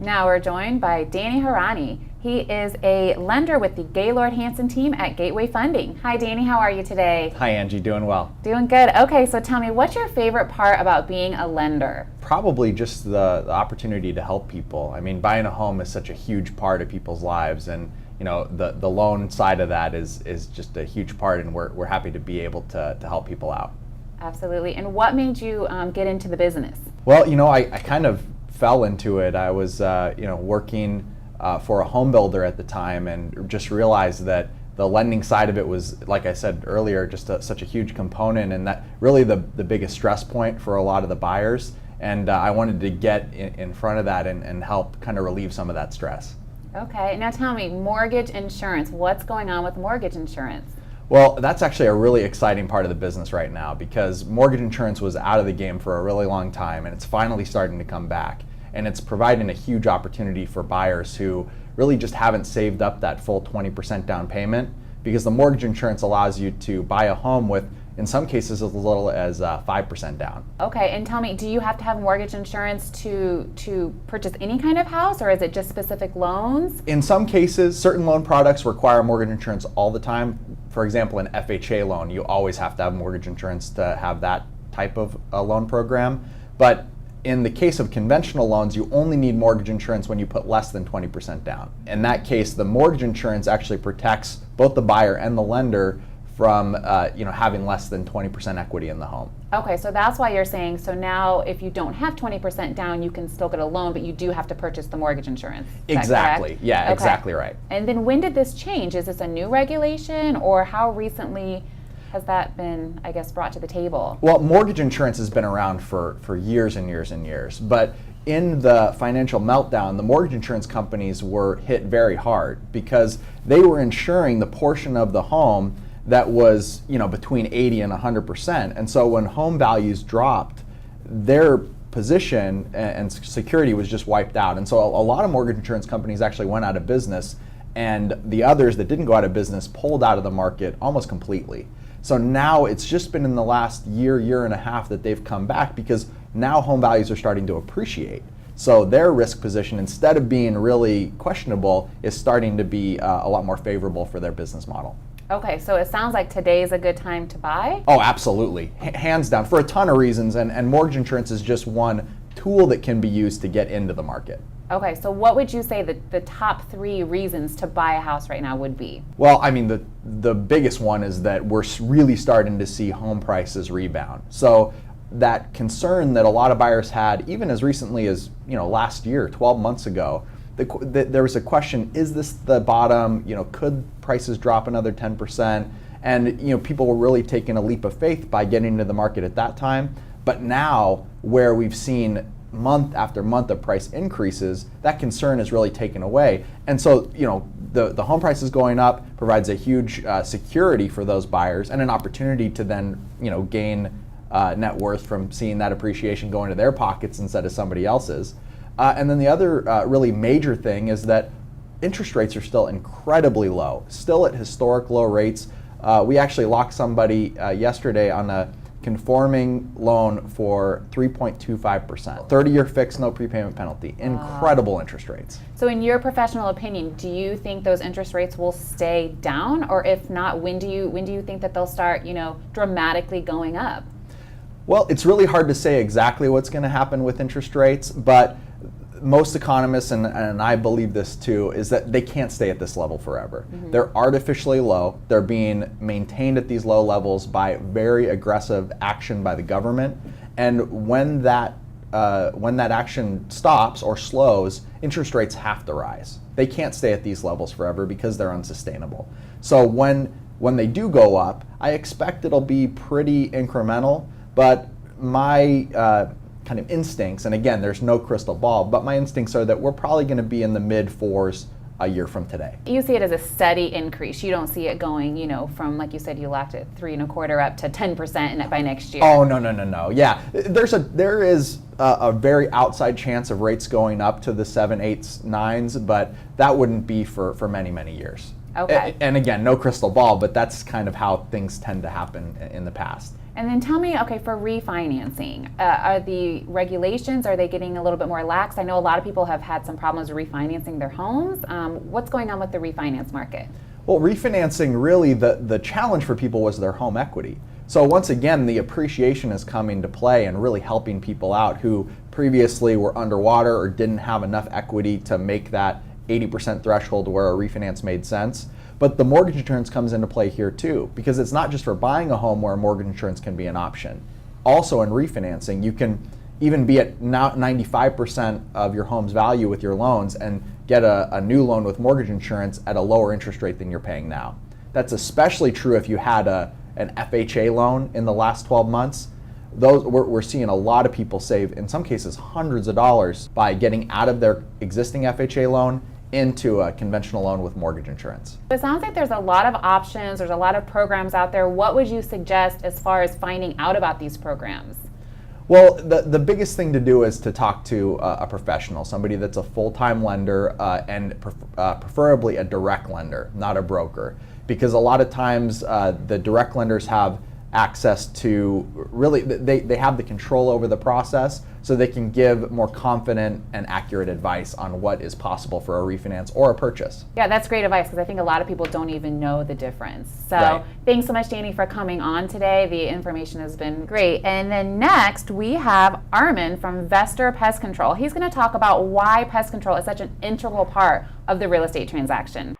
Now we're joined by Danny Harani. He is a lender with the Gaylord Hanson team at Gateway Funding. Hi Danny, how are you today? Hi Angie, doing well. Doing good. Okay, so tell me, what's your favorite part about being a lender? Probably just the opportunity to help people. I mean, buying a home is such a huge part of people's lives, and you know, the loan side of that is just a huge part, and we're happy to be able to help people out. Absolutely. And what made you get into the business? Well, you know, I kind of fell into it. I was working for a home builder at the time, and just realized that the lending side of it was, like I said earlier, just such a huge component, and that really the biggest stress point for a lot of the buyers. And I wanted to get in front of that and help kind of relieve some of that stress. Okay, now tell me, mortgage insurance. What's going on with mortgage insurance? Well, that's actually a really exciting part of the business right now, because mortgage insurance was out of the game for a really long time, and it's finally starting to come back. And it's providing a huge opportunity for buyers who really just haven't saved up that full 20% down payment, because the mortgage insurance allows you to buy a home with, in some cases, as little as 5% down. Okay, and tell me, do you have to have mortgage insurance to purchase any kind of house, or is it just specific loans? In some cases, certain loan products require mortgage insurance all the time. For example, an FHA loan, you always have to have mortgage insurance to have that type of loan program. But in the case of conventional loans, you only need mortgage insurance when you put less than 20% down. In that case, the mortgage insurance actually protects both the buyer and the lender from having less than 20% equity in the home. Okay, so that's why you're saying, so now if you don't have 20% down, you can still get a loan, but you do have to purchase the mortgage insurance. Is exactly, that correct? Yeah, okay. Exactly right. And then when did this change? Is this a new regulation, or how recently has that been, I guess, brought to the table? Well, mortgage insurance has been around for years and years and years, but in the financial meltdown, the mortgage insurance companies were hit very hard, because they were insuring the portion of the home that was, between 80 and 100%. And so when home values dropped, their position and security was just wiped out. And so a lot of mortgage insurance companies actually went out of business, and the others that didn't go out of business pulled out of the market almost completely. So now it's just been in the last year and a half that they've come back, because now home values are starting to appreciate. So their risk position, instead of being really questionable, is starting to be a lot more favorable for their business model. Okay, so it sounds like today is a good time to buy? Oh, absolutely. Hands down, for a ton of reasons, and mortgage insurance is just one tool that can be used to get into the market. Okay, so what would you say the top 3 reasons to buy a house right now would be? Well, I mean, the biggest one is that we're really starting to see home prices rebound. So that concern that a lot of buyers had, even as recently as last year, 12 months ago, there was a question: is this the bottom? Could prices drop another 10%? And people were really taking a leap of faith by getting into the market at that time. But now, where we've seen month after month of price increases, that concern is really taken away. And so, the home prices going up provides a huge security for those buyers, and an opportunity to then, gain net worth from seeing that appreciation go into their pockets instead of somebody else's. And then the other really major thing is that interest rates are still incredibly low, still at historic low rates. We actually locked somebody yesterday on a conforming loan for 3.25%. 30-year fixed, no prepayment penalty. Incredible interest rates. So in your professional opinion, do you think those interest rates will stay down? Or if not, when do you think that they'll start, dramatically going up? Well, it's really hard to say exactly what's going to happen with interest rates, but most economists, and I believe this too, is that they can't stay at this level forever. Mm-hmm. They're artificially low. They're being maintained at these low levels by very aggressive action by the government. And when that action stops or slows, interest rates have to rise. They can't stay at these levels forever because they're unsustainable. So when they do go up, I expect it'll be pretty incremental, but my kind of instincts, and again, there's no crystal ball, but my instincts are that we're probably going to be in the mid-4s a year from today. You see it as a steady increase. You don't see it going, from, like you said, you locked it 3.25 up to 10% by next year. Oh, no. Yeah, there is a very outside chance of rates going up to the 7, 8s, 9s, but that wouldn't be for many, many years. Okay. And again, no crystal ball, but that's kind of how things tend to happen in the past. And then tell me, okay, for refinancing, are the regulations, are they getting a little bit more lax? I know a lot of people have had some problems refinancing their homes. What's going on with the refinance market? Well, refinancing, really, the challenge for people was their home equity. So once again, the appreciation is coming to play and really helping people out who previously were underwater or didn't have enough equity to make that 80% threshold where a refinance made sense. But the mortgage insurance comes into play here too, because it's not just for buying a home where mortgage insurance can be an option. Also in refinancing, you can even be at now 95% of your home's value with your loans and get a new loan with mortgage insurance at a lower interest rate than you're paying now. That's especially true if you had an FHA loan in the last 12 months. We're seeing a lot of people save, in some cases, hundreds of dollars by getting out of their existing FHA loan into a conventional loan with mortgage insurance. It sounds like there's a lot of options, there's a lot of programs out there. What would you suggest as far as finding out about these programs? Well, the biggest thing to do is to talk to a professional, somebody that's a full-time lender and preferably a direct lender, not a broker. Because a lot of times the direct lenders have access to, really, they have the control over the process, so they can give more confident and accurate advice on what is possible for a refinance or a purchase. Yeah, that's great advice, because I think a lot of people don't even know the difference. So Right. Thanks so much, Danny, for coming on today. The information has been great. And then next we have Armin from Vester Pest Control. He's going to talk about why pest control is such an integral part of the real estate transaction.